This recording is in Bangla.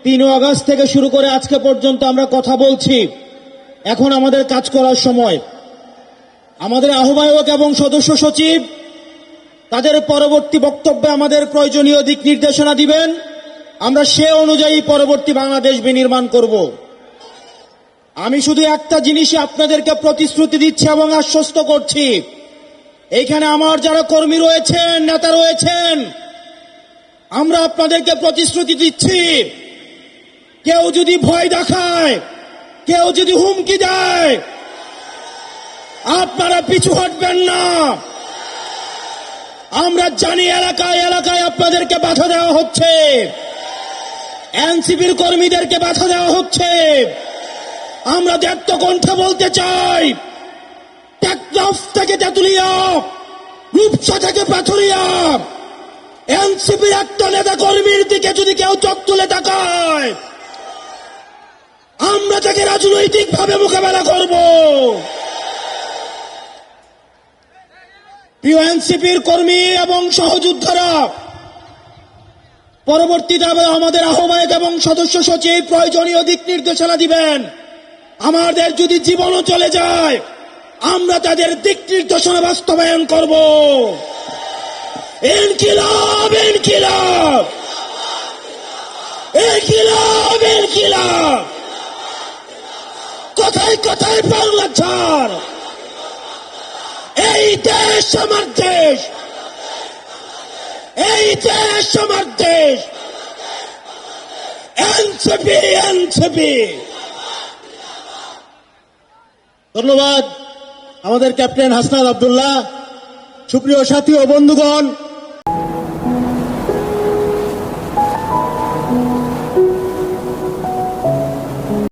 3 আগস্ট থেকে শুরু করে আজকে পর্যন্ত আমরা কথা বলছি। এখন আমাদের কাজ করার সময়। আমাদের আহ্বায়ক এবং সদস্য সচিব তাদের পরবর্তী বক্তব্যে আমাদের প্রয়োজনীয় দিক নির্দেশনা দিবেন। আমরা সে অনুযায়ী পরবর্তী বাংলাদেশ বিনির্মাণ করব। আমি শুধু একটা জিনিসই আপনাদেরকে প্রতিশ্রুতি দিচ্ছি এবং আশ্বস্ত করছি, এইখানে আমার যারা কর্মী রয়েছেন, নেতা রয়েছেন, আমরা আপনাদেরকে প্রতিশ্রুতি দিচ্ছি, কেউ যদি ভয় দেখায়, কেউ যদি হুমকি দেয়, আপনারা পিছু হটবেন না। আমরা জানি এলাকায় এলাকায় আপনাদেরকে বাধা দেওয়া হচ্ছে, এনসিপির কর্মীদেরকে বাধা দেওয়া হচ্ছে। আমরা দীপ্ত কণ্ঠে বলতে চাই, টেকনাফ থেকে তেঁতুলিয়া, রূপসা থেকে পাথুরিয়া, এনসিপির একটা নেতা কর্মীর দিকে যদি কেউ চোখ তুলে তাকায়, আমরা তাকে রাজনৈতিকভাবে মোকাবেলা করব। প্রিয় এনসিপির কর্মী এবং সহযোদ্ধারা, পরবর্তীতে আমাদের আহ্বায়ক এবং সদস্য সচিব প্রয়োজনীয় দিক নির্দেশনা দিবেন। আমাদের যদি জীবনও চলে যায়, আমরা তাদের দিক নির্দেশনা বাস্তবায়ন করব। ইনকিলাব ইনকিলাব ইনকিলাব ইনকিলাব, কথায় কথায় বাংলা ছাড়। এই দেশ আমার দেশ, এই দেশ আমার দেশ। NCP NCP. ধন্যবাদ আমাদের ক্যাপ্টেন হাসনাত আব্দুল্লাহ। সুপ্রিয় সাথী ও বন্ধুগণ,